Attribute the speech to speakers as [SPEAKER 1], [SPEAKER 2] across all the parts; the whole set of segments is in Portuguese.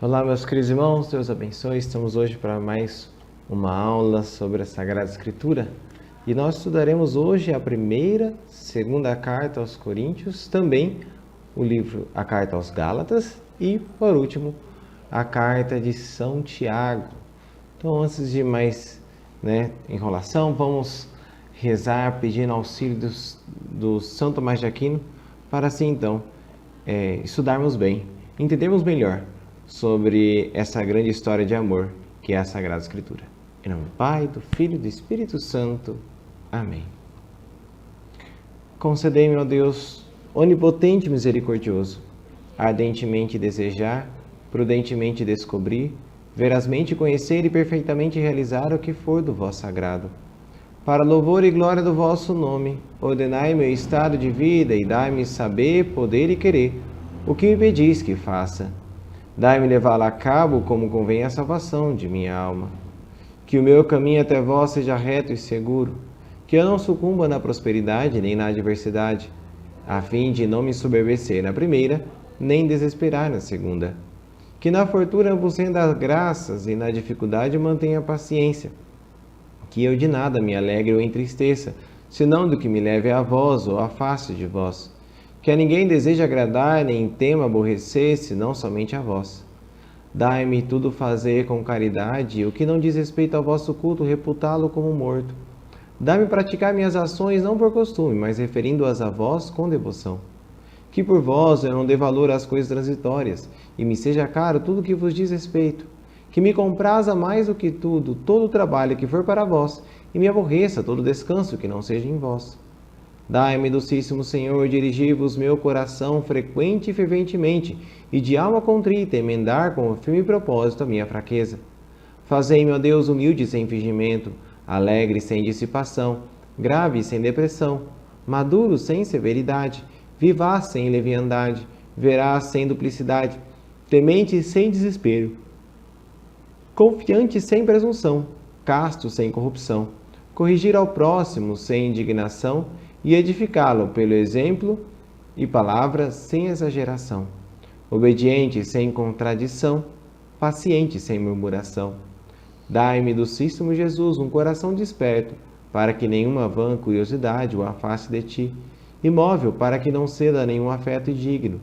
[SPEAKER 1] Olá, meus queridos irmãos, Deus abençoe. Estamos hoje para mais uma aula sobre a Sagrada Escritura e nós estudaremos hoje a segunda carta aos Coríntios, também a carta aos Gálatas e, por último, a carta de São Tiago. Então, antes de mais enrolação, vamos rezar pedindo auxílio do São Tomás de Aquino para assim então estudarmos bem, entendermos melhor sobre essa grande história de amor que é a Sagrada Escritura. Em nome do Pai, do Filho e do Espírito Santo. Amém. Concedei-me, ó Deus, onipotente e misericordioso, ardentemente desejar, prudentemente descobrir, verazmente conhecer e perfeitamente realizar o que for do vosso agrado. Para louvor e glória do vosso nome, ordenai meu estado de vida e dai-me saber, poder e querer o que me pedis que faça. Dai-me levá-la a cabo como convém à salvação de minha alma. Que o meu caminho até vós seja reto e seguro, que eu não sucumba na prosperidade nem na adversidade, a fim de não me soberbecer na primeira, nem desesperar na segunda. Que na fortuna vos renda graças e na dificuldade mantenha paciência. Que eu de nada me alegre ou entristeça, senão do que me leve a vós ou afaste de vós. Que a ninguém deseje agradar, nem tema aborrecer, senão somente a vós. Dai-me tudo fazer com caridade, e o que não diz respeito ao vosso culto, reputá-lo como morto. Dai-me praticar minhas ações não por costume, mas referindo-as a vós com devoção. Que por vós eu não dê valor às coisas transitórias, e me seja caro tudo que vos diz respeito. Que me compraza mais do que tudo, todo o trabalho que for para vós, e me aborreça todo descanso que não seja em vós. Dai-me, docíssimo Senhor, dirigir-vos meu coração frequente e ferventemente, e de alma contrita emendar com firme propósito a minha fraqueza. Fazei-me, ó Deus, humilde sem fingimento, alegre sem dissipação, grave sem depressão, maduro sem severidade, vivaz sem leviandade, veraz sem duplicidade, temente sem desespero, confiante sem presunção, casto sem corrupção, corrigir ao próximo sem indignação e edificá-lo pelo exemplo e palavra sem exageração, obediente sem contradição, paciente sem murmuração. Dai-me, docíssimo Jesus, um coração desperto, para que nenhuma vã curiosidade o afaste de ti, imóvel para que não ceda a nenhum afeto indigno,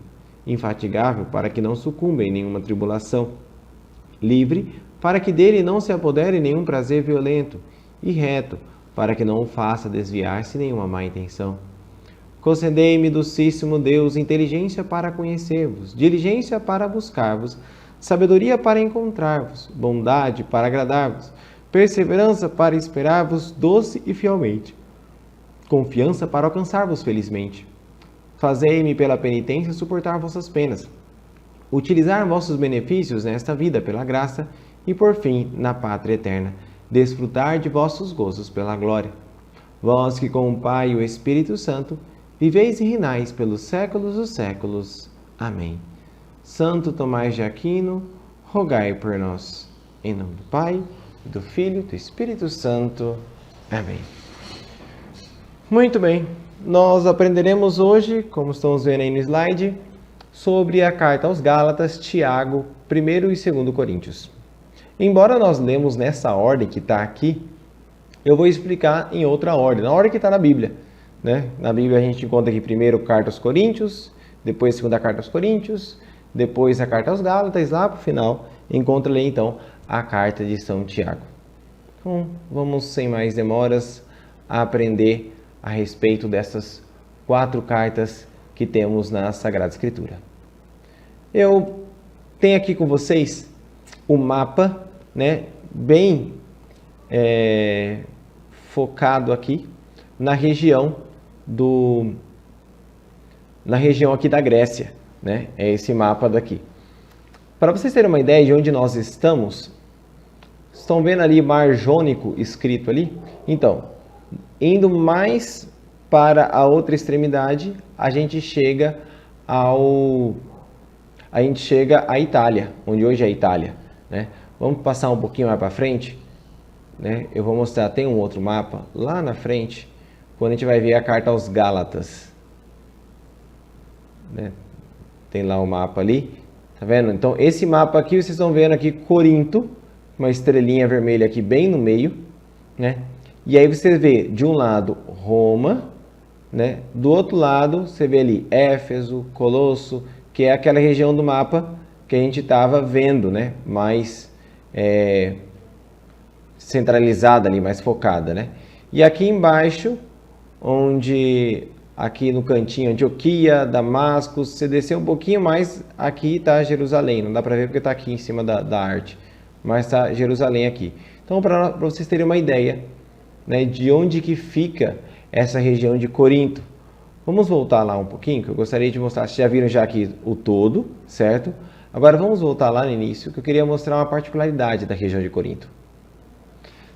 [SPEAKER 1] infatigável para que não sucumba em nenhuma tribulação, livre para que dele não se apodere nenhum prazer violento, e reto para que não o faça desviar-se nenhuma má intenção. Concedei-me, docíssimo Deus, inteligência para conhecer-vos, diligência para buscar-vos, sabedoria para encontrar-vos, bondade para agradar-vos, perseverança para esperar-vos doce e fielmente, confiança para alcançar-vos felizmente. Fazei-me pela penitência suportar vossas penas, utilizar vossos benefícios nesta vida pela graça e, por fim, na pátria eterna, desfrutar de vossos gozos pela glória. Vós que com o Pai e o Espírito Santo viveis e reinais pelos séculos dos séculos. Amém. Santo Tomás de Aquino, rogai por nós. Em nome do Pai, do Filho e do Espírito Santo. Amém. Muito bem, nós aprenderemos hoje, como estamos vendo aí no slide, sobre a carta aos Gálatas, Tiago, 1º e 2º Coríntios. Embora nós lemos nessa ordem que está aqui, eu vou explicar em outra ordem, na ordem que está na Bíblia. Na Bíblia a gente encontra aqui primeiro a carta aos Coríntios, depois a segunda carta aos Coríntios, depois a carta aos Gálatas, lá para o final encontra ali então a carta de São Tiago. Então vamos sem mais demoras a aprender a respeito dessas 4 cartas que temos na Sagrada Escritura. Eu tenho aqui com vocês o mapa, bem focado aqui na região aqui da Grécia, É esse mapa daqui. Para vocês terem uma ideia de onde nós estamos, estão vendo ali Mar Jônico escrito ali? Então, indo mais para a outra extremidade, a gente chega à Itália, onde hoje é a Itália, Vamos passar um pouquinho mais para frente, Eu vou mostrar, tem um outro mapa lá na frente, quando a gente vai ver a carta aos Gálatas, Tem lá o mapa ali, Tá vendo? Então, esse mapa aqui, vocês estão vendo aqui Corinto, uma estrelinha vermelha aqui bem no meio, né? E aí você vê, de um lado, Roma, né? Do outro lado, você vê ali Éfeso, Colosso, que é aquela região do mapa que a gente estava vendo, né? Mais centralizada ali, mais focada, né? E aqui embaixo, onde aqui no cantinho, Antioquia, Damasco, você descer um pouquinho mais, aqui está Jerusalém. Não dá para ver porque está aqui em cima da arte, mas está Jerusalém aqui. Então, para vocês terem uma ideia, né, de onde que fica essa região de Corinto. Vamos voltar lá um pouquinho, que eu gostaria de mostrar. Vocês já viram já aqui o todo, certo? Agora vamos voltar lá no início, que eu queria mostrar uma particularidade da região de Corinto.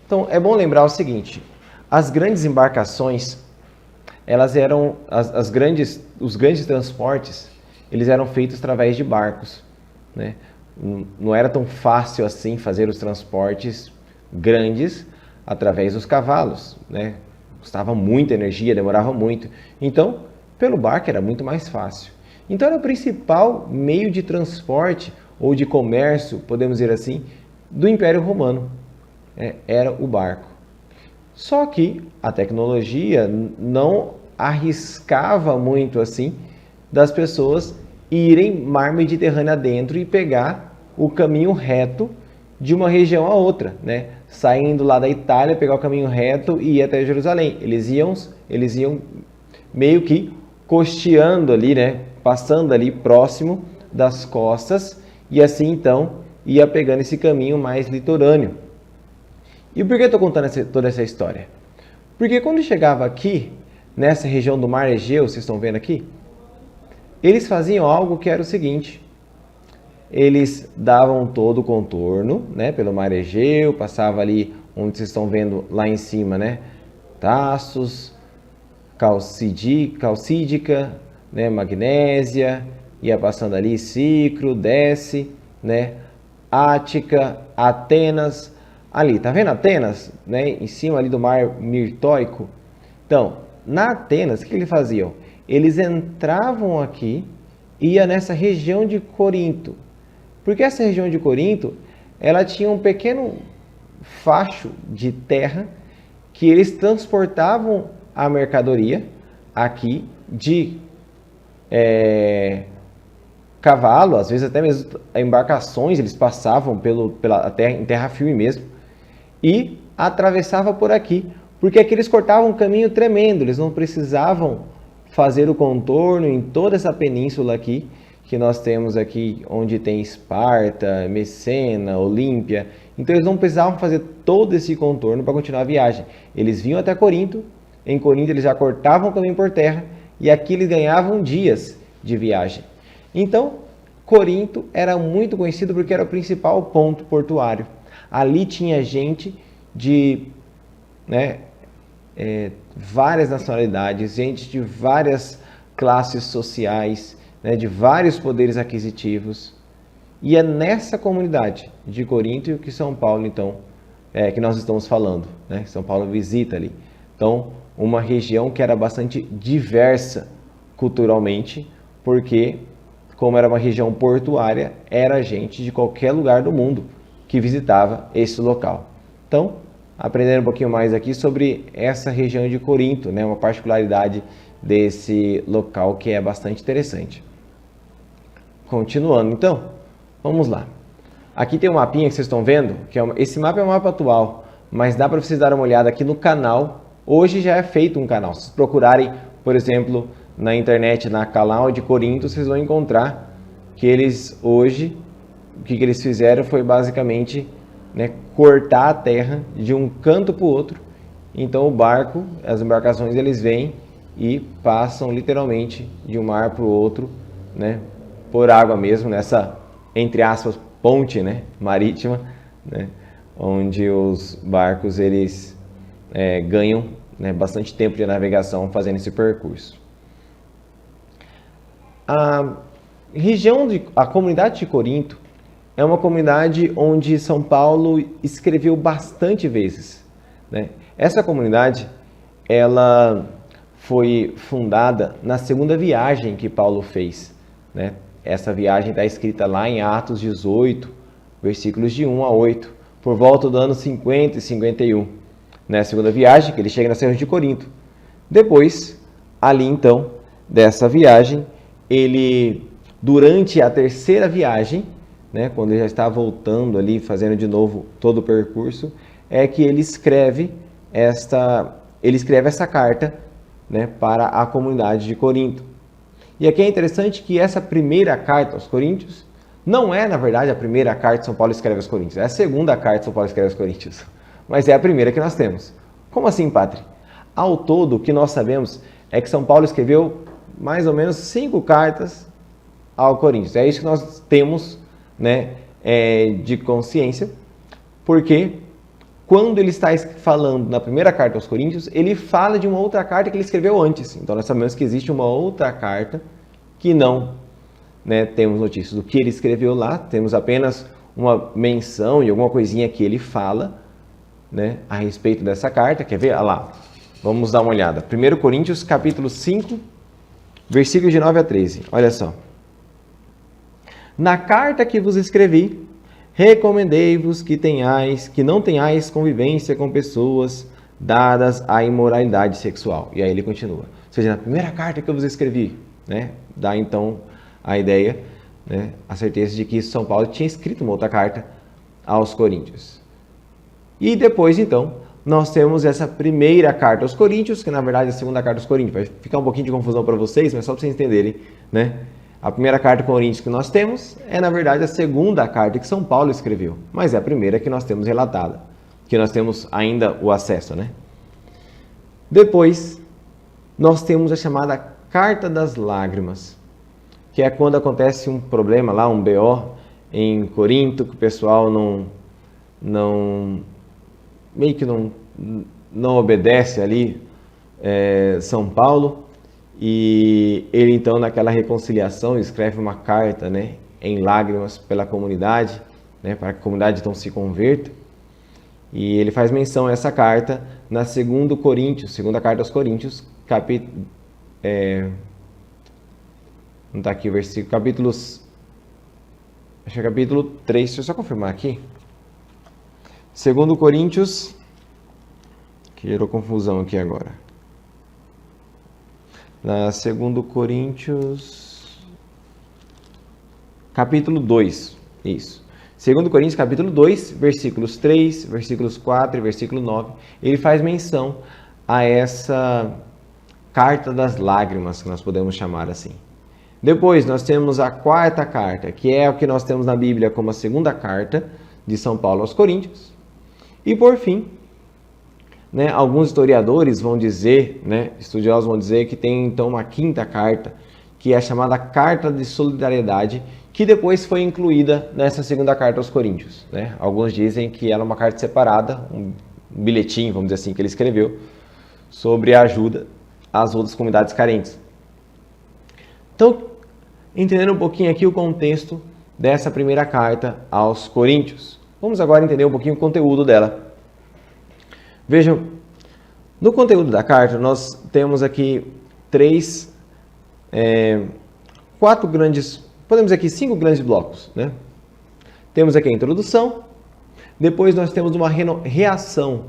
[SPEAKER 1] Então, é bom lembrar o seguinte, as grandes embarcações, elas eram, os grandes transportes, eles eram feitos através de barcos, né? Não era tão fácil assim fazer os transportes grandes através dos cavalos, né? Custava muita energia, demorava muito. Então, pelo barco era muito mais fácil. Então, era o principal meio de transporte ou de comércio, podemos dizer assim, do Império Romano. Era o barco. Só que a tecnologia não arriscava muito assim das pessoas irem mar Mediterrâneo adentro e pegar o caminho reto de uma região a outra, né? Saindo lá da Itália, pegar o caminho reto e ir até Jerusalém. Eles iam meio que costeando ali, né? Passando ali próximo das costas e assim então ia pegando esse caminho mais litorâneo. E por que eu estou contando toda essa história? Porque quando chegava aqui, nessa região do Mar Egeu, vocês estão vendo aqui, eles faziam algo que era o seguinte: eles davam todo o contorno, né, pelo Mar Egeu, passava ali onde vocês estão vendo lá em cima, né, Taços, Calcídica, né, Magnésia, ia passando ali Cicro, desce, né, Ática, Atenas, ali, tá vendo Atenas, né, em cima ali do Mar Mirtóico? Então, na Atenas, o que eles faziam? Eles entravam aqui, ia nessa região de Corinto, porque essa região de Corinto, ela tinha um pequeno facho de terra que eles transportavam a mercadoria aqui de cavalo, às vezes até mesmo embarcações, eles passavam pela terra, em terra firme mesmo, e atravessava por aqui, porque aqui eles cortavam um caminho tremendo, eles não precisavam fazer o contorno em toda essa península aqui, que nós temos aqui, onde tem Esparta, Messena, Olímpia. Então eles não precisavam fazer todo esse contorno para continuar a viagem. Eles vinham até Corinto, em Corinto eles já cortavam o caminho por terra, e aqui eles ganhavam dias de viagem. Então, Corinto era muito conhecido porque era o principal ponto portuário. Ali tinha gente de várias nacionalidades, gente de várias classes sociais, né, de vários poderes aquisitivos. E é nessa comunidade de Corinto que São Paulo, então, que nós estamos falando, né? São Paulo visita ali. Então, uma região que era bastante diversa culturalmente, porque, como era uma região portuária, era gente de qualquer lugar do mundo que visitava esse local. Então, aprendendo um pouquinho mais aqui sobre essa região de Corinto, né? Uma particularidade desse local que é bastante interessante. Continuando, então, vamos lá. Aqui tem um mapinha que vocês estão vendo, que esse mapa é um mapa atual, mas dá para vocês darem uma olhada aqui no canal. Hoje já é feito um canal. Se vocês procurarem, por exemplo, na internet, na canal de Corinto, vocês vão encontrar que eles hoje, o que eles fizeram foi basicamente, né, cortar a terra de um canto para o outro. Então o barco, as embarcações, eles vêm e passam literalmente de um mar para o outro, né, por água mesmo, nessa, entre aspas, ponte, né, marítima, né, onde os barcos eles ganham, né, bastante tempo de navegação fazendo esse percurso. A comunidade de Corinto é uma comunidade onde São Paulo escreveu bastante vezes, né? Essa comunidade ela foi fundada na segunda viagem que Paulo fez, né? Essa viagem está escrita lá em Atos 18, versículos de 1 a 8, por volta do ano 50 e 51. Na segunda viagem, que ele chega na Serra de Corinto. Depois, ali então, dessa viagem, ele, durante a terceira viagem, né, quando ele já está voltando ali, fazendo de novo todo o percurso, é que ele escreve essa carta, né, para a comunidade de Corinto. E aqui é interessante que essa primeira carta aos Coríntios não é, na verdade, a primeira carta que São Paulo escreve aos Coríntios. É a segunda carta que São Paulo escreve aos Coríntios. Mas é a primeira que nós temos. Como assim, Pátri? Ao todo, o que nós sabemos é que São Paulo escreveu mais ou menos 5 cartas ao Coríntios. É isso que nós temos, né, de consciência, porque quando ele está falando na primeira carta aos Coríntios, ele fala de uma outra carta que ele escreveu antes. Então nós sabemos que existe uma outra carta que não, né, temos notícias do que ele escreveu lá, temos apenas uma menção e alguma coisinha que ele fala, né, a respeito dessa carta. Quer ver? Olha lá, vamos dar uma olhada. 1 Coríntios capítulo 5, versículos de 9 a 13. Olha só. Na carta que vos escrevi, recomendei-vos que não tenhais convivência com pessoas dadas à imoralidade sexual. E aí ele continua. Ou seja, na primeira carta que eu vos escrevi, né, dá então a ideia, né, a certeza de que São Paulo tinha escrito uma outra carta aos Coríntios. E depois, então, nós temos essa primeira carta aos Coríntios, que na verdade é a segunda carta aos Coríntios. Vai ficar um pouquinho de confusão para vocês, mas só para vocês entenderem, né? A primeira carta aos Coríntios que nós temos é, na verdade, a segunda carta que São Paulo escreveu, mas é a primeira que nós temos relatada, que nós temos ainda o acesso, né? Depois, nós temos a chamada Carta das Lágrimas, que é quando acontece um problema lá, um BO em Corinto, que o pessoal meio que não obedece ali São Paulo, e ele então naquela reconciliação escreve uma carta, né, em lágrimas pela comunidade, né, para que a comunidade então se converta, e ele faz menção a essa carta na segunda carta aos Coríntios, não está aqui o versículo, acho que é capítulo 3, deixa eu só confirmar aqui. 2 Coríntios, que gerou confusão aqui agora. Na 2 Coríntios, capítulo 2, isso. 2 Coríntios, capítulo 2, versículos 3, versículos 4 e versículo 9, ele faz menção a essa carta das lágrimas, que nós podemos chamar assim. Depois, nós temos a quarta carta, que é o que nós temos na Bíblia como a segunda carta de São Paulo aos Coríntios. E por fim, né, alguns historiadores vão dizer, né, estudiosos vão dizer que tem então uma quinta carta, que é a chamada Carta de Solidariedade, que depois foi incluída nessa segunda carta aos Coríntios, né? Alguns dizem que ela é uma carta separada, um bilhetinho, vamos dizer assim, que ele escreveu sobre a ajuda às outras comunidades carentes. Então, entendendo um pouquinho aqui o contexto dessa primeira carta aos Coríntios, vamos agora entender um pouquinho o conteúdo dela. Vejam, no conteúdo da carta nós temos aqui cinco grandes blocos, né? Temos aqui a introdução, depois nós temos uma reação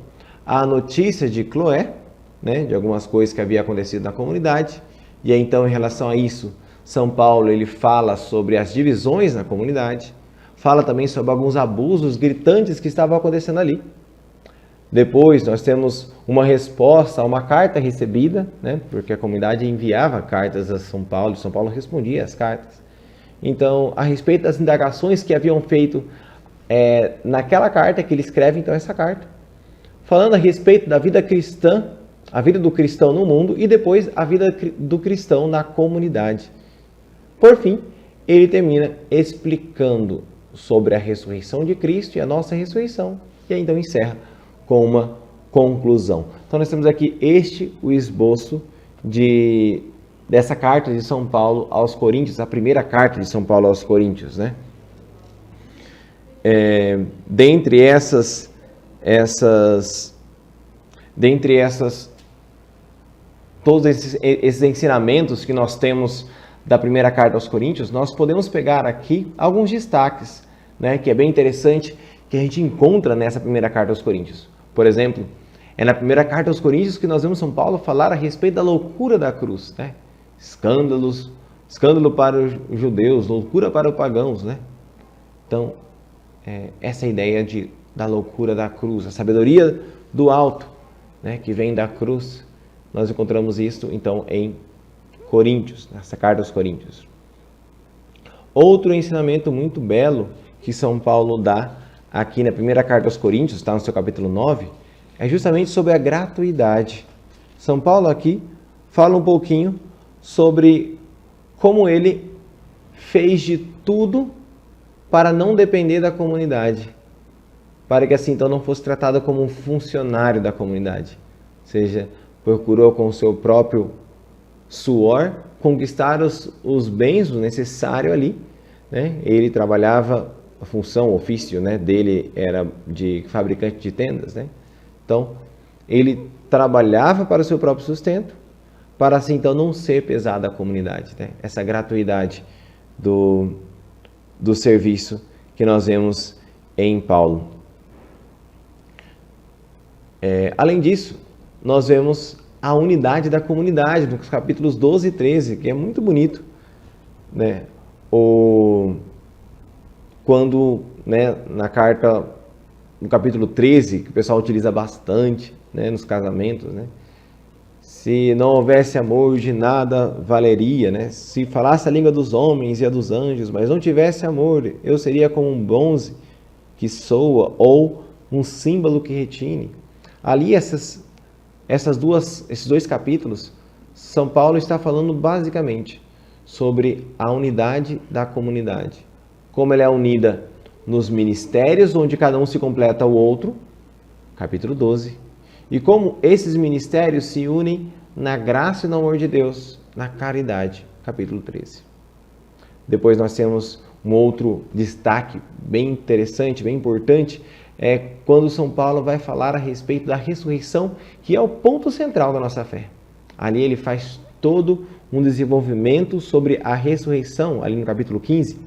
[SPEAKER 1] à notícia de Cloé, né, de algumas coisas que havia acontecido na comunidade, e aí, então, em relação a isso, São Paulo ele fala sobre as divisões na comunidade, fala também sobre alguns abusos gritantes que estavam acontecendo ali. Depois nós temos uma resposta a uma carta recebida, né, porque a comunidade enviava cartas a São Paulo respondia às cartas. Então, a respeito das indagações que haviam feito naquela carta que ele escreve, então, essa carta, falando a respeito da vida cristã, a vida do cristão no mundo e depois a vida do cristão na comunidade. Por fim, ele termina explicando sobre a ressurreição de Cristo e a nossa ressurreição, e aí então encerra com uma conclusão. Então nós temos aqui o esboço dessa carta de São Paulo aos Coríntios, a primeira carta de São Paulo aos Coríntios, né? Dentre todos esses ensinamentos que nós temos da primeira carta aos Coríntios, nós podemos pegar aqui alguns destaques, né, que é bem interessante, que a gente encontra nessa primeira carta aos Coríntios. Por exemplo, é na primeira carta aos Coríntios que nós vemos São Paulo falar a respeito da loucura da cruz, né? Escândalo para os judeus, loucura para os pagãos, né? Então, essa ideia da loucura da cruz, a sabedoria do alto, né, que vem da cruz, nós encontramos isso, então, em Coríntios, nessa carta aos Coríntios. Outro ensinamento muito belo que São Paulo dá aqui na primeira carta aos Coríntios, está no seu capítulo 9, é justamente sobre a gratuidade. São Paulo aqui fala um pouquinho sobre como ele fez de tudo para não depender da comunidade, para que assim então não fosse tratado como um funcionário da comunidade. Ou seja, procurou com o seu próprio suor conquistar os bens, o necessário ali, né? Ele trabalhava, a função, o ofício, né, dele era de fabricante de tendas, né? Então, ele trabalhava para o seu próprio sustento, para assim então não ser pesado à comunidade, né? Essa gratuidade do serviço que nós vemos em Paulo. Além disso, nós vemos a unidade da comunidade, nos capítulos 12 e 13, que é muito bonito, né? Quando, né, na carta, no capítulo 13, que o pessoal utiliza bastante, né, nos casamentos, né? Se não houvesse amor, de nada valeria, né? Se falasse a língua dos homens e a dos anjos, mas não tivesse amor, eu seria como um bronze que soa ou um símbolo que retine. Ali, esses dois capítulos, São Paulo está falando basicamente sobre a unidade da comunidade. Como ela é unida nos ministérios, onde cada um se completa o outro, capítulo 12. E como esses ministérios se unem na graça e no amor de Deus, na caridade, capítulo 13. Depois nós temos um outro destaque bem interessante, bem importante, é quando São Paulo vai falar a respeito da ressurreição, que é o ponto central da nossa fé. Ali ele faz todo um desenvolvimento sobre a ressurreição, ali no capítulo 15.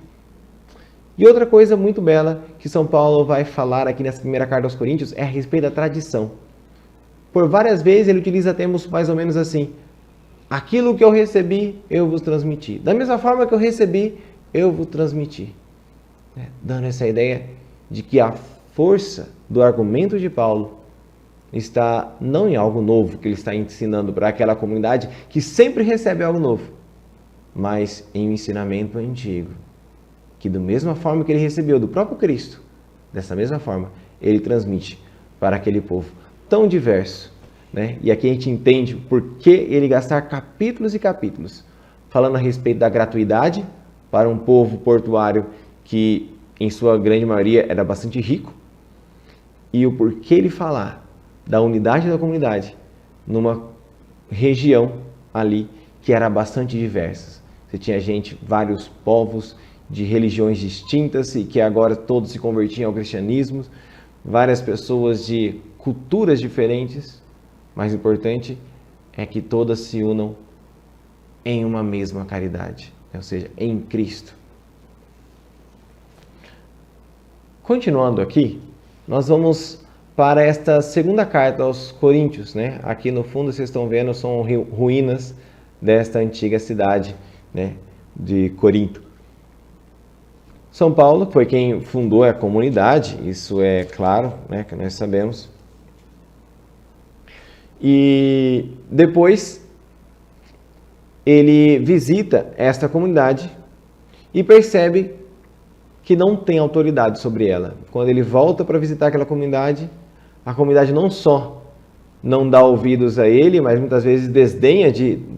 [SPEAKER 1] E outra coisa muito bela que São Paulo vai falar aqui nessa primeira carta aos Coríntios é a respeito da tradição. Por várias vezes ele utiliza termos mais ou menos assim: aquilo que eu recebi, eu vos transmiti. Da mesma forma que eu recebi, eu vos transmiti. Dando essa ideia de que a força do argumento de Paulo está não em algo novo que ele está ensinando para aquela comunidade que sempre recebe algo novo, mas em um ensinamento antigo, que da mesma forma que ele recebeu do próprio Cristo, dessa mesma forma, ele transmite para aquele povo tão diverso, né? E aqui a gente entende por que ele gastar capítulos e capítulos falando a respeito da gratuidade para um povo portuário que, em sua grande maioria, era bastante rico, e o porquê ele falar da unidade da comunidade numa região ali que era bastante diversa. Você tinha vários povos de religiões distintas e que agora todos se convertiam ao cristianismo, várias pessoas de culturas diferentes. Mais importante é que todas se unam em uma mesma caridade, ou seja, em Cristo. Continuando aqui, nós vamos para esta segunda carta aos Coríntios, né? Aqui no fundo vocês estão vendo, são ruínas desta antiga cidade, né, de Corinto. São Paulo foi quem fundou a comunidade, isso é claro, né, que nós sabemos. E depois ele visita esta comunidade e percebe que não tem autoridade sobre ela. Quando ele volta para visitar aquela comunidade, a comunidade não só não dá ouvidos a ele, mas muitas vezes desdenha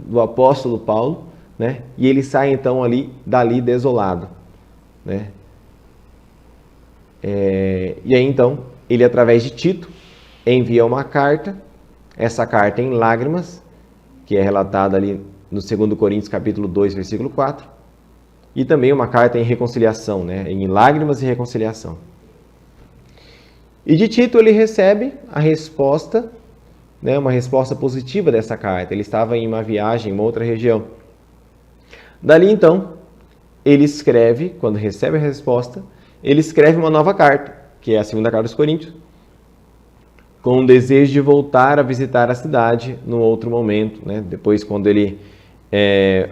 [SPEAKER 1] do apóstolo Paulo, né? E ele sai então dali desolado, né? E aí então, ele através de Tito envia uma carta, essa carta em lágrimas, que é relatada ali no 2 Coríntios capítulo 2, versículo 4, e também uma carta em reconciliação, né? Em lágrimas e reconciliação. E de Tito ele recebe a resposta, né? Uma resposta positiva dessa carta. Ele estava em uma viagem em uma outra região. Dali então, ele escreve, quando recebe a resposta, ele escreve uma nova carta, que é a segunda carta aos Coríntios, com o desejo de voltar a visitar a cidade num outro momento, né? Depois, quando ele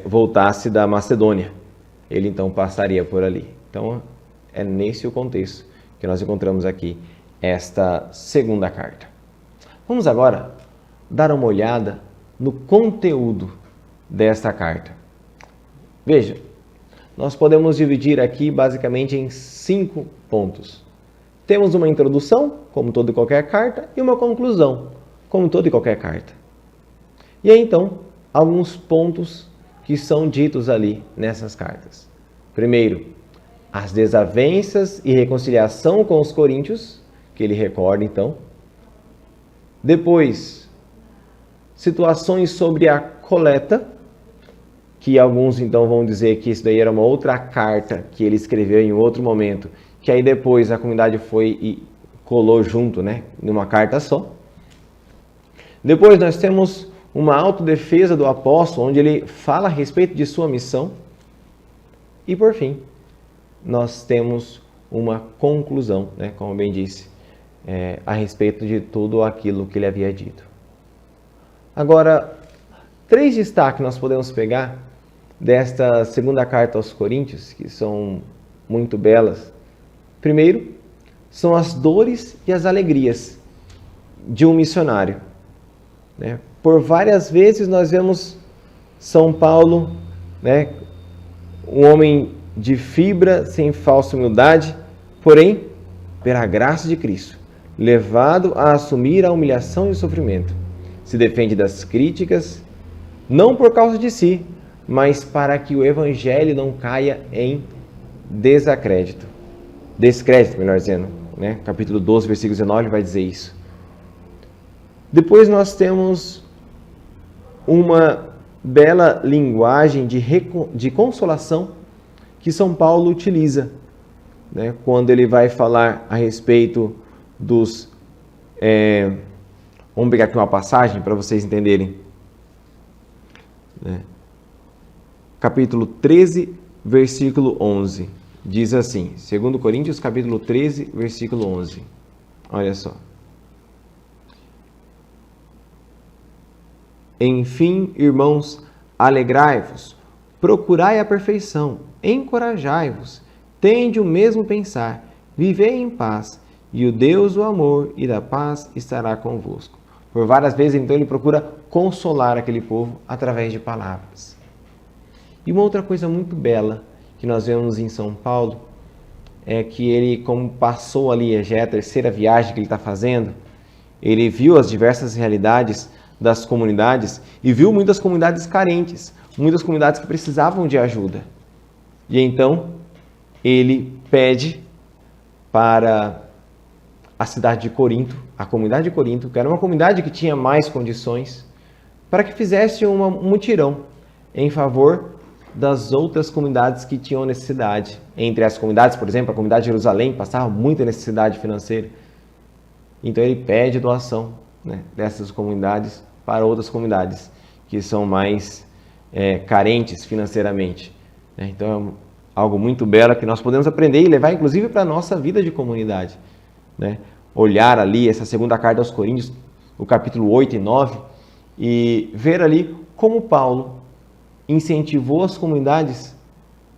[SPEAKER 1] voltasse da Macedônia, ele então passaria por ali. Então, é nesse o contexto que nós encontramos aqui esta segunda carta. Vamos agora dar uma olhada no conteúdo desta carta. Veja, nós podemos dividir aqui basicamente em 5 pontos. Temos uma introdução, como toda e qualquer carta, e uma conclusão, como toda e qualquer carta. E aí, então, alguns pontos que são ditos ali nessas cartas. Primeiro, as desavenças e reconciliação com os coríntios, que ele recorda, então. Depois, situações sobre a coleta, que alguns então vão dizer que isso daí era uma outra carta que ele escreveu em outro momento, que aí depois a comunidade foi e colou junto, né, numa carta só. Depois nós temos uma autodefesa do apóstolo, onde ele fala a respeito de sua missão. E por fim, nós temos uma conclusão, né, como bem disse, a respeito de tudo aquilo que ele havia dito. Agora, 3 destaques nós podemos pegar desta segunda carta aos Coríntios, que são muito belas. Primeiro, são as dores e as alegrias de um missionário. Né? Por várias vezes nós vemos São Paulo, né, um homem de fibra, sem falsa humildade, porém, pela graça de Cristo, levado a assumir a humilhação e o sofrimento. Se defende das críticas, não por causa de si, mas para que o evangelho não caia em descrédito, melhor dizendo, né? Capítulo 12, versículo 19 vai dizer isso. Depois nós temos uma bela linguagem de consolação que São Paulo utiliza, né? Quando ele vai falar a respeito dos... vamos pegar aqui uma passagem para vocês entenderem. Capítulo 13, versículo 11. Diz assim, 2 Coríntios, capítulo 13, versículo 11. Olha só. Enfim, irmãos, alegrai-vos, procurai a perfeição, encorajai-vos, tende o mesmo pensar, vivei em paz, e o Deus do amor e da paz estará convosco. Por várias vezes, então, ele procura consolar aquele povo através de palavras. E uma outra coisa muito bela que nós vemos em São Paulo é que ele, como passou ali, já é a terceira viagem que ele está fazendo, ele viu as diversas realidades das comunidades e viu muitas comunidades carentes, muitas comunidades que precisavam de ajuda. E então, ele pede para a cidade de Corinto, a comunidade de Corinto, que era uma comunidade que tinha mais condições, para que fizesse um mutirão em favor das outras comunidades que tinham necessidade. Entre as comunidades, por exemplo, a comunidade de Jerusalém passava muita necessidade financeira. Então ele pede doação, né, dessas comunidades para outras comunidades que são mais carentes financeiramente. Então é algo muito belo que nós podemos aprender e levar inclusive para a nossa vida de comunidade. Né? Olhar ali essa segunda carta aos Coríntios, o capítulo 8 e 9, e ver ali como Paulo incentivou as comunidades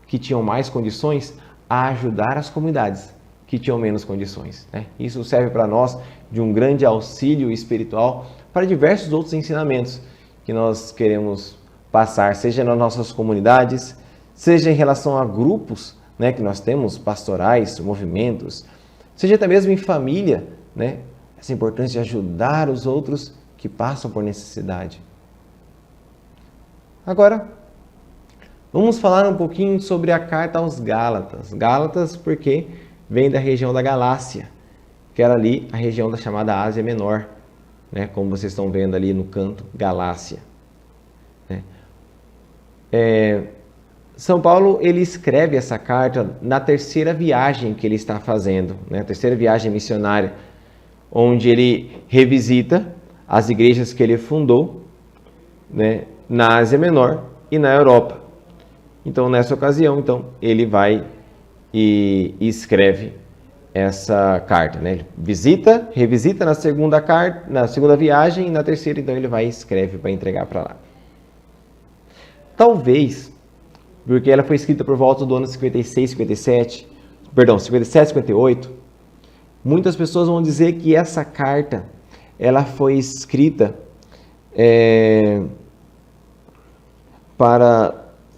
[SPEAKER 1] que tinham mais condições a ajudar as comunidades que tinham menos condições. Né? Isso serve para nós de um grande auxílio espiritual para diversos outros ensinamentos que nós queremos passar, seja nas nossas comunidades, seja em relação a grupos, né, que nós temos, pastorais, movimentos, seja até mesmo em família, né? Essa importância de ajudar os outros que passam por necessidade. Agora, vamos falar um pouquinho sobre a carta aos Gálatas. Gálatas porque vem da região da Galácia, que era ali a região da chamada Ásia Menor, né? Como vocês estão vendo ali no canto, Galácia. Né? São Paulo ele escreve essa carta na terceira viagem que ele está fazendo, né? A terceira viagem missionária, onde ele revisita as igrejas que ele fundou, né, na Ásia Menor e na Europa. Então, nessa ocasião, então, ele vai e escreve essa carta, né? Ele revisita na segunda viagem, e na terceira, então, ele vai e escreve para entregar para lá. Talvez, porque ela foi escrita por volta do ano 57, 58, muitas pessoas vão dizer que essa carta, ela foi escrita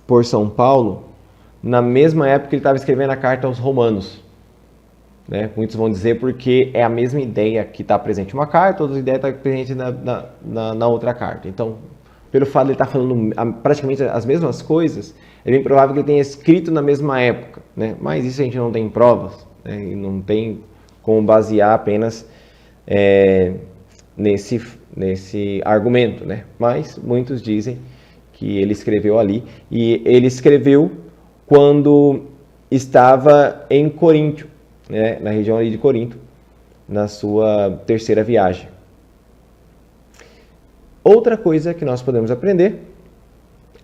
[SPEAKER 1] por São Paulo, na mesma época que ele estava escrevendo a carta aos Romanos. Né? Muitos vão dizer porque é a mesma ideia que está presente em uma carta, outra ideia está presente na outra carta. Então, pelo fato de ele estar falando praticamente as mesmas coisas, é bem provável que ele tenha escrito na mesma época. Né? Mas isso a gente não tem provas, né? E não tem como basear apenas nesse argumento. Né? Mas muitos dizem que ele escreveu ali, e ele escreveu quando estava em Corinto, né, na região ali de Corinto, na sua terceira viagem. Outra coisa que nós podemos aprender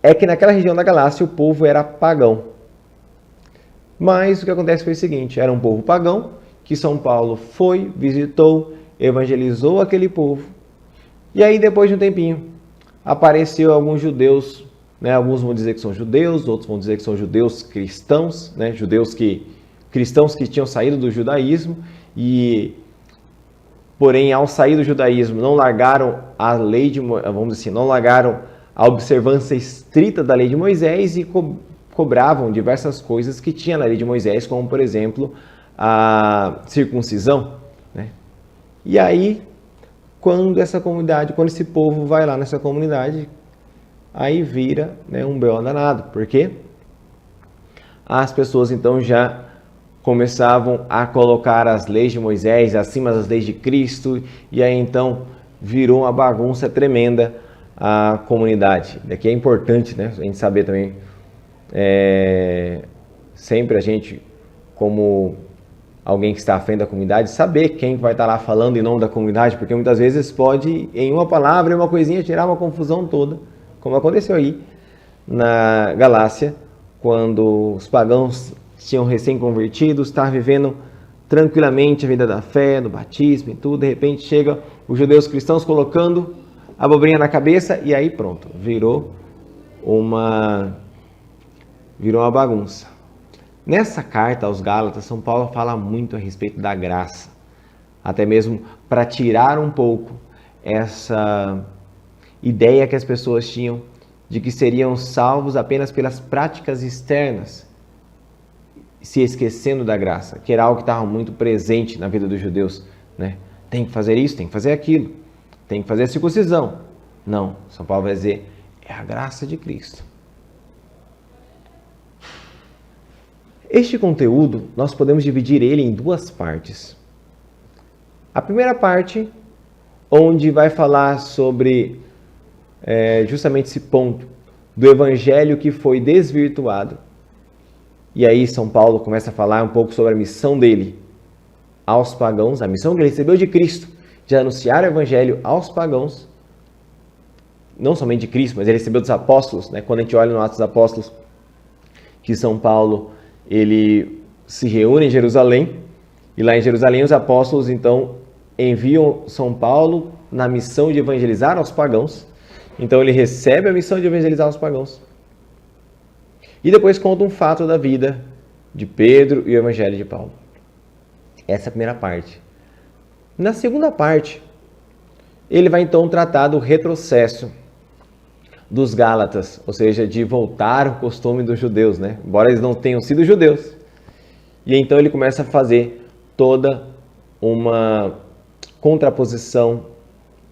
[SPEAKER 1] é que naquela região da Galácia o povo era pagão. Mas o que acontece foi o seguinte, era um povo pagão que São Paulo foi, visitou, evangelizou aquele povo, e aí depois de um tempinho apareceu alguns judeus, né? Alguns vão dizer que são judeus, outros vão dizer que são judeus cristãos, né? Cristãos que tinham saído do judaísmo e, porém, ao sair do judaísmo, não largaram a lei vamos dizer assim, não largaram a observância estrita da lei de Moisés e cobravam diversas coisas que tinha na lei de Moisés, como, por exemplo, a circuncisão, né? E aí, quando esse povo vai lá nessa comunidade, aí vira, né, um B.O. danado, porque as pessoas então já começavam a colocar as leis de Moisés acima das leis de Cristo, e aí então virou uma bagunça tremenda a comunidade. Daqui é importante, né, a gente saber também, sempre a gente, como alguém que está à frente da comunidade, saber quem vai estar lá falando em nome da comunidade, porque muitas vezes pode, em uma palavra, em uma coisinha, tirar uma confusão toda, como aconteceu aí na Galácia, quando os pagãos tinham recém-convertidos, estavam vivendo tranquilamente a vida da fé, do batismo e tudo, de repente chega os judeus cristãos colocando a abobrinha na cabeça, e aí pronto, virou uma bagunça. Nessa carta aos Gálatas, São Paulo fala muito a respeito da graça, até mesmo para tirar um pouco essa ideia que as pessoas tinham de que seriam salvos apenas pelas práticas externas, se esquecendo da graça, que era algo que estava muito presente na vida dos judeus, né? Tem que fazer isso, tem que fazer aquilo, tem que fazer a circuncisão. Não, São Paulo vai dizer, é a graça de Cristo. Este conteúdo, nós podemos dividir ele em duas partes. A primeira parte, onde vai falar sobre justamente esse ponto do evangelho que foi desvirtuado. E aí São Paulo começa a falar um pouco sobre a missão dele aos pagãos, a missão que ele recebeu de Cristo, de anunciar o evangelho aos pagãos, não somente de Cristo, mas ele recebeu dos apóstolos, né? Quando a gente olha no Atos dos Apóstolos, que São Paulo ele se reúne em Jerusalém, e lá em Jerusalém os apóstolos então enviam São Paulo na missão de evangelizar aos pagãos. Então ele recebe a missão de evangelizar aos pagãos. E depois conta um fato da vida de Pedro e o evangelho de Paulo. Essa é a primeira parte. Na segunda parte, ele vai então tratar do retrocesso dos Gálatas, ou seja, de voltar ao costume dos judeus, né? Embora eles não tenham sido judeus. E então ele começa a fazer toda uma contraposição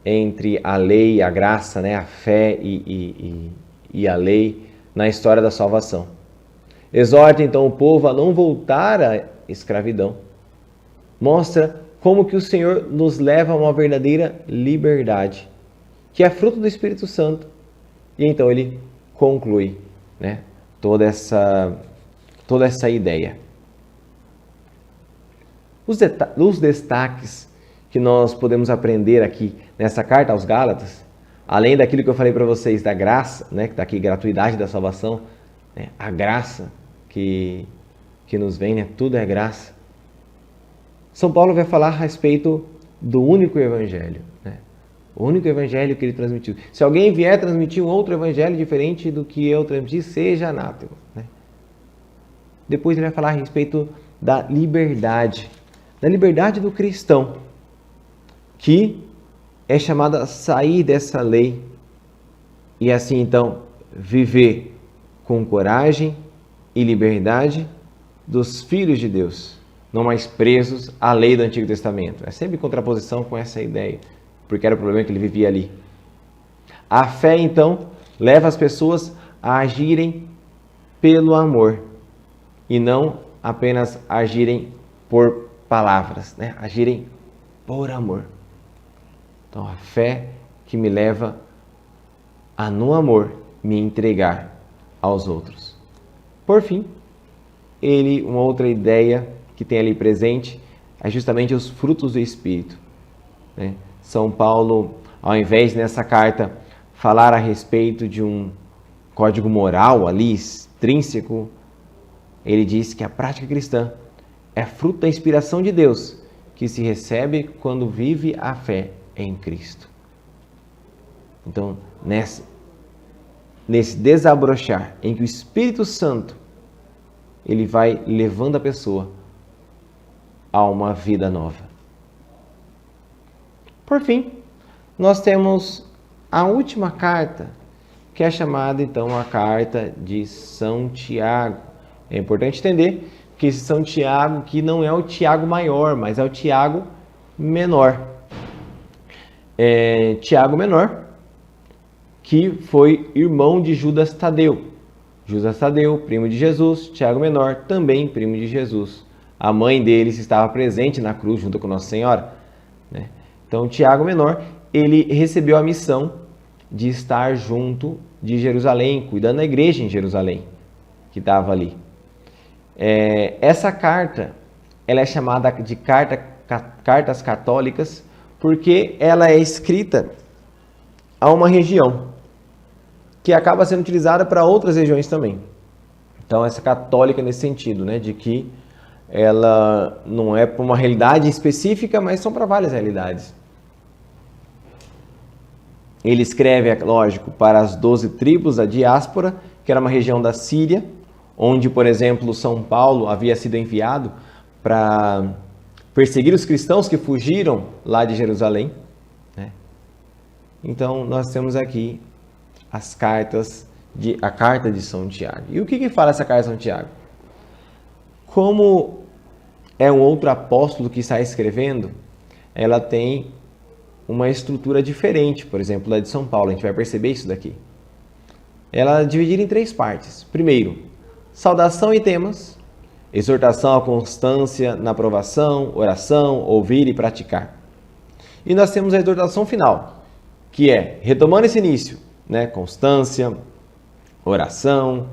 [SPEAKER 1] entre a lei e a graça, né? A fé e a lei na história da salvação. Exorta então o povo a não voltar à escravidão. Mostra como que o Senhor nos leva a uma verdadeira liberdade, que é fruto do Espírito Santo. E então ele conclui, né, toda essa ideia. Os destaques que nós podemos aprender aqui nessa carta aos Gálatas, além daquilo que eu falei para vocês da graça, né, que está aqui, gratuidade da salvação, né? A graça que nos vem, né? Tudo é graça. São Paulo vai falar a respeito do único evangelho, né? O único evangelho que ele transmitiu. Se alguém vier transmitir um outro evangelho diferente do que eu transmiti, seja anátema, né? Depois ele vai falar a respeito da liberdade do cristão, que é chamado a sair dessa lei e assim então viver com coragem e liberdade dos filhos de Deus, não mais presos à lei do Antigo Testamento. É sempre em contraposição com essa ideia, porque era o problema que ele vivia ali. A fé, então, leva as pessoas a agirem pelo amor e não apenas agirem por palavras, né? Agirem por amor. Então, a fé que me leva a, no amor, me entregar aos outros. Por fim, uma outra ideia que tem ali presente é justamente os frutos do Espírito, né? São Paulo, ao invés nessa carta falar a respeito de um código moral ali extrínseco, ele diz que a prática cristã é fruto da inspiração de Deus, que se recebe quando vive a fé em Cristo. Então, nesse desabrochar em que o Espírito Santo ele vai levando a pessoa a uma vida nova. Por fim, nós temos a última carta, que é chamada então a carta de São Tiago. É importante entender que esse São Tiago que não é o Tiago maior, mas é o Tiago menor. Tiago menor, que foi irmão de Judas Tadeu. Judas Tadeu, primo de Jesus, Tiago menor, também primo de Jesus. A mãe deles estava presente na cruz junto com Nossa Senhora, né? Então, Tiago menor, ele recebeu a missão de estar junto de Jerusalém, cuidando da igreja em Jerusalém, que estava ali. Essa carta, ela é chamada de cartas católicas, porque ela é escrita a uma região, que acaba sendo utilizada para outras regiões também. Então, essa católica nesse sentido, né, de que ela não é para uma realidade específica, mas são para várias realidades. Ele escreve, lógico, para as 12 tribos da diáspora, que era uma região da Síria, onde, por exemplo, São Paulo havia sido enviado para perseguir os cristãos que fugiram lá de Jerusalém, né? Então, nós temos aqui a carta de São Tiago. E o que fala essa carta de São Tiago? Como é um outro apóstolo que está escrevendo, ela tem uma estrutura diferente, por exemplo, da de São Paulo. A gente vai perceber isso daqui. Ela é dividida em 3 partes. Primeiro, saudação e temas, exortação à constância na aprovação, oração, ouvir e praticar. E nós temos a exortação final, que é, retomando esse início, né? Constância, oração,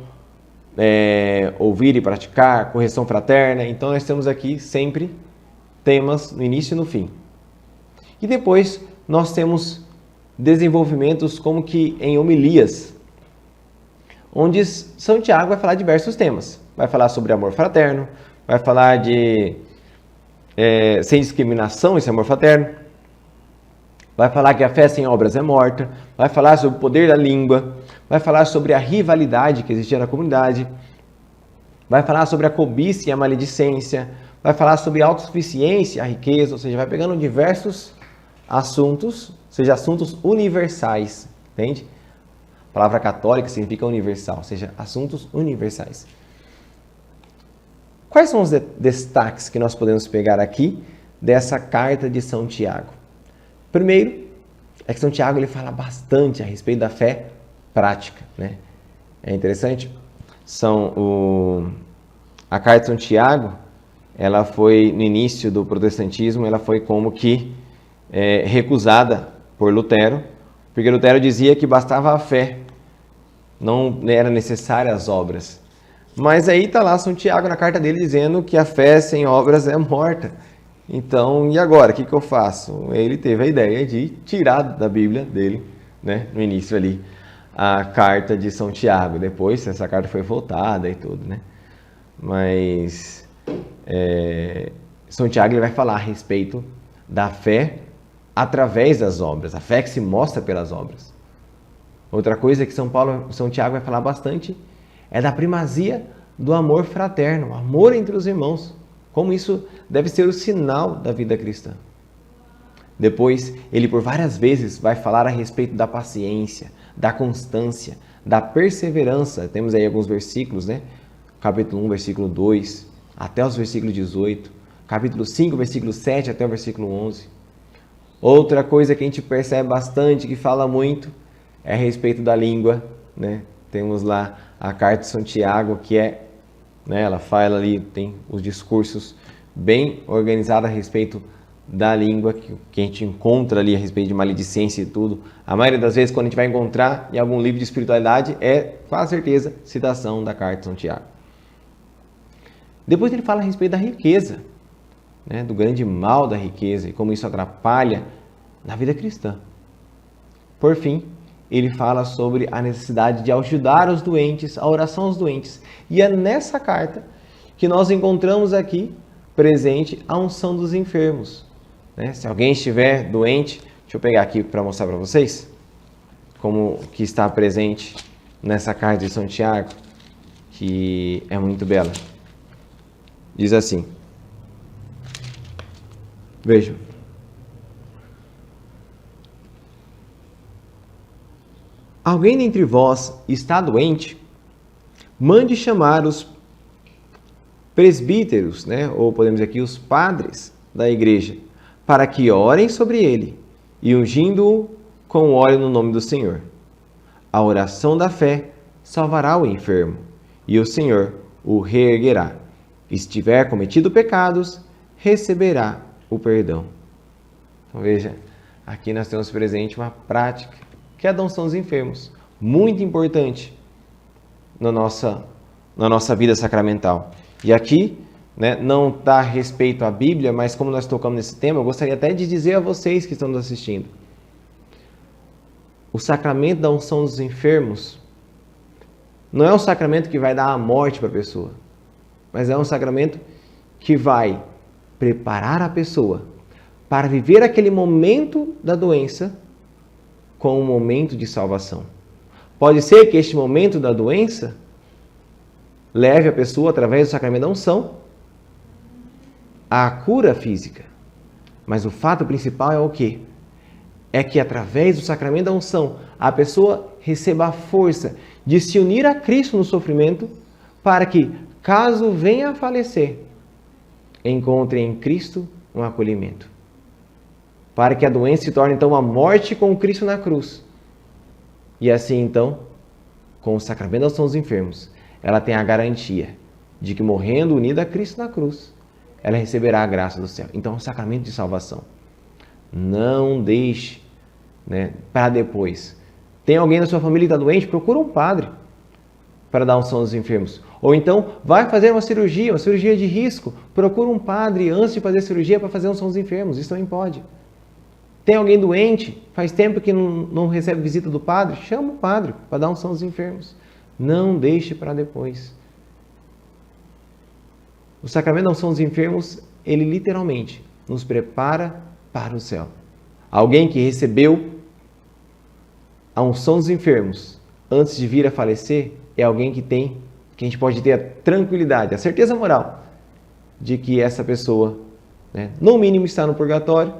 [SPEAKER 1] ouvir e praticar, correção fraterna. Então, nós temos aqui sempre temas no início e no fim. E depois nós temos desenvolvimentos como que em homilias, onde São Tiago vai falar de diversos temas. Vai falar sobre amor fraterno, vai falar de sem discriminação, esse amor fraterno, vai falar que a fé sem obras é morta, vai falar sobre o poder da língua, vai falar sobre a rivalidade que existia na comunidade, vai falar sobre a cobiça e a maledicência, vai falar sobre a autossuficiência, a riqueza, ou seja, vai pegando diversos assuntos, ou seja, assuntos universais, entende? A palavra católica significa universal, ou seja, assuntos universais. Quais são os destaques que nós podemos pegar aqui dessa carta de São Tiago? Primeiro, é que São Tiago ele fala bastante a respeito da fé prática, né? É interessante, a carta de São Tiago, ela foi, no início do protestantismo, ela foi como que recusada por Lutero, porque Lutero dizia que bastava a fé, não era necessária as obras. Mas aí está lá São Tiago na carta dele dizendo que a fé sem obras é morta. Então, e agora? O que eu faço? Ele teve a ideia de tirar da Bíblia dele, né, no início ali, a carta de São Tiago. Depois essa carta foi voltada e tudo, né? Mas São Tiago ele vai falar a respeito da fé através das obras, a fé que se mostra pelas obras. Outra coisa que São Tiago vai falar bastante é da primazia do amor fraterno, amor entre os irmãos, como isso deve ser o sinal da vida cristã. Depois, ele por várias vezes vai falar a respeito da paciência, da constância, da perseverança. Temos aí alguns versículos, né? Capítulo 1, versículo 2, até os versículos 18. Capítulo 5, versículo 7 até o versículo 11. Outra coisa que a gente percebe bastante, que fala muito, é a respeito da língua, né? Temos lá a carta de São Tiago, que ela fala ali, tem os discursos bem organizados a respeito da língua, que a gente encontra ali a respeito de maledicência e tudo. A maioria das vezes, quando a gente vai encontrar em algum livro de espiritualidade, é, com certeza, citação da carta de São Tiago. Depois ele fala a respeito da riqueza, né, do grande mal da riqueza e como isso atrapalha na vida cristã. Por fim, ele fala sobre a necessidade de ajudar os doentes, a oração aos doentes. E é nessa carta que nós encontramos aqui presente a unção dos enfermos. Né? Se alguém estiver doente, deixa eu pegar aqui para mostrar para vocês como que está presente nessa carta de São Tiago, que é muito bela. Diz assim, vejam. Alguém dentre vós está doente? Mande chamar os presbíteros, né? Ou podemos dizer aqui os padres da igreja, para que orem sobre ele e ungindo-o com óleo no nome do Senhor. A oração da fé salvará o enfermo e o Senhor o reerguerá. E se tiver cometido pecados, receberá o perdão. Então veja, aqui nós temos presente uma prática que é a unção dos enfermos, muito importante na nossa vida sacramental. E aqui, né, não está a respeito à Bíblia, mas como nós tocamos nesse tema, eu gostaria até de dizer a vocês que estão nos assistindo. O sacramento da unção dos enfermos não é um sacramento que vai dar a morte para a pessoa, mas é um sacramento que vai preparar a pessoa para viver aquele momento da doença com um momento de salvação. Pode ser que este momento da doença leve a pessoa, através do sacramento da unção, à cura física. Mas o fato principal é o quê? É que através do sacramento da unção, a pessoa receba a força de se unir a Cristo no sofrimento, para que, caso venha a falecer, encontre em Cristo um acolhimento. Para que a doença se torne, então, a morte com Cristo na cruz. E assim, então, com o sacramento da unção dos enfermos, ela tem a garantia de que, morrendo unida a Cristo na cruz, ela receberá a graça do céu. Então, é um sacramento de salvação. Não deixe, né, para depois. Tem alguém na sua família que está doente? Procura um padre para dar unção aos enfermos. Ou então, vai fazer uma cirurgia de risco. Procura um padre antes de fazer a cirurgia para fazer unção aos enfermos. Isso também pode. Tem alguém doente? Faz tempo que não recebe visita do padre? Chama o padre para dar unção aos enfermos. Não deixe para depois. O sacramento da unção dos enfermos, ele literalmente nos prepara para o céu. Alguém que recebeu a unção dos enfermos antes de vir a falecer é alguém que a gente pode ter a tranquilidade, a certeza moral de que essa pessoa, né, no mínimo está no purgatório,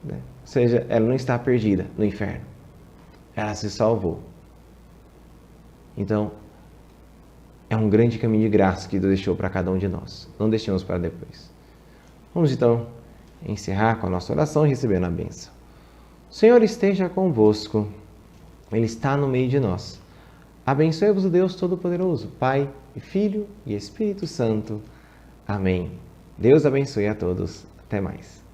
[SPEAKER 1] né, ou seja, ela não está perdida no inferno. Ela se salvou. Então, é um grande caminho de graça que Deus deixou para cada um de nós. Não deixemos para depois. Vamos então encerrar com a nossa oração e recebendo a bênção. O Senhor esteja convosco. Ele está no meio de nós. Abençoe-vos o Deus Todo-Poderoso, Pai, e Filho e Espírito Santo. Amém. Deus abençoe a todos. Até mais.